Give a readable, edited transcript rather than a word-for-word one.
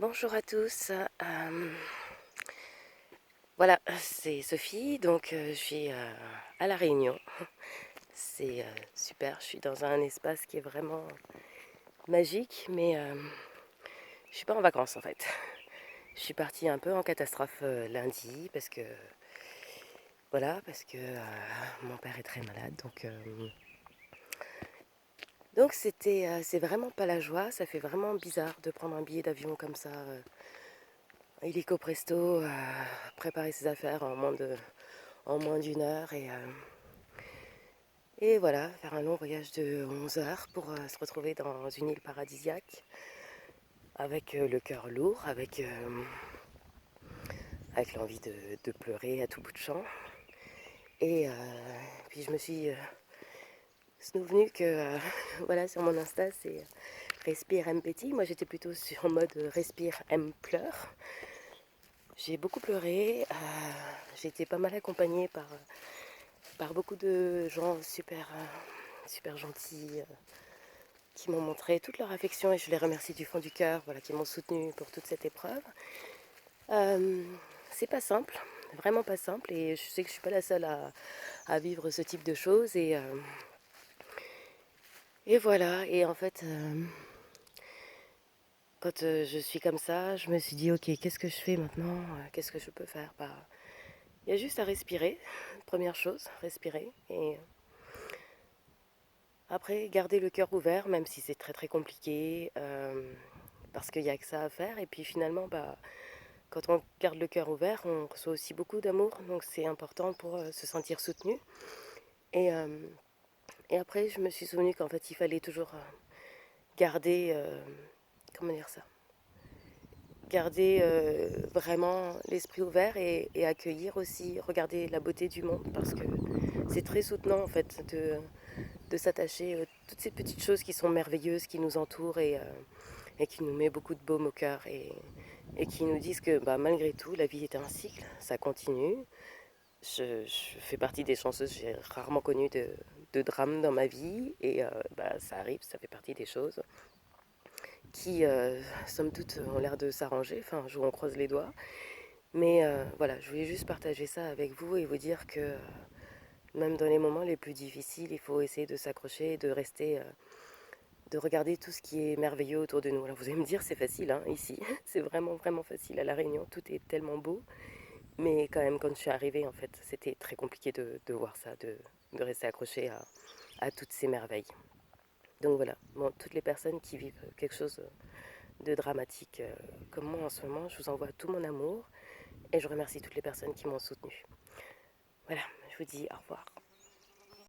Bonjour à tous. Voilà, c'est Sophie, donc je suis à La Réunion. C'est super, je suis dans un espace qui est vraiment magique, mais je suis pas en vacances en fait. Je suis partie un peu en catastrophe lundi parce que mon père est très malade, donc c'est vraiment pas la joie. Ça fait vraiment bizarre de prendre un billet d'avion comme ça, illico presto, préparer ses affaires en moins d'une heure et voilà, faire un long voyage de 11 heures pour se retrouver dans une île paradisiaque avec le cœur lourd, avec l'envie de pleurer à tout bout de champ. Et puis je me suis souvenu que voilà, sur mon Insta c'est respire, aime, pétille. Moi j'étais plutôt en mode respire, aime, pleure. J'ai beaucoup pleuré, j'ai été pas mal accompagnée par beaucoup de gens super gentils, qui m'ont montré toute leur affection et je les remercie du fond du cœur, voilà, qui m'ont soutenu pour toute cette épreuve. Euh, c'est pas simple, vraiment pas simple, et je sais que je suis pas la seule à vivre ce type de choses et voilà. Et en fait, quand je suis comme ça, je me suis dit ok, qu'est-ce que je fais maintenant? Qu'est-ce que je peux faire? Bah, il y a juste à respirer, première chose, respirer et après garder le cœur ouvert, même si c'est très très compliqué. Parce qu'il n'y a que ça à faire et puis finalement bah quand on garde le cœur ouvert, on reçoit aussi beaucoup d'amour, donc c'est important pour se sentir soutenu. Et, euh, et après, je me suis souvenu qu'en fait, il fallait toujours garder, comment dire ça, garder vraiment l'esprit ouvert et accueillir aussi, regarder la beauté du monde, parce que c'est très soutenant en fait de s'attacher à toutes ces petites choses qui sont merveilleuses, qui nous entourent et qui nous met beaucoup de baume au cœur et qui nous disent que bah, malgré tout, la vie est un cycle, ça continue. Je fais partie des chanceuses, j'ai rarement connu de drame dans ma vie et bah, ça arrive, ça fait partie des choses qui, somme toute, ont l'air de s'arranger, enfin, on croise les doigts. Mais voilà, je voulais juste partager ça avec vous et vous dire que même dans les moments les plus difficiles, il faut essayer de s'accrocher et de rester, de regarder tout ce qui est merveilleux autour de nous. Alors vous allez me dire, c'est facile, hein, ici, c'est vraiment, vraiment facile à La Réunion, tout est tellement beau. Mais quand même, quand je suis arrivée, en fait, c'était très compliqué de voir ça, de rester accroché à toutes ces merveilles. Donc voilà, bon, toutes les personnes qui vivent quelque chose de dramatique comme moi en ce moment, je vous envoie tout mon amour et je remercie toutes les personnes qui m'ont soutenue. Voilà, je vous dis au revoir.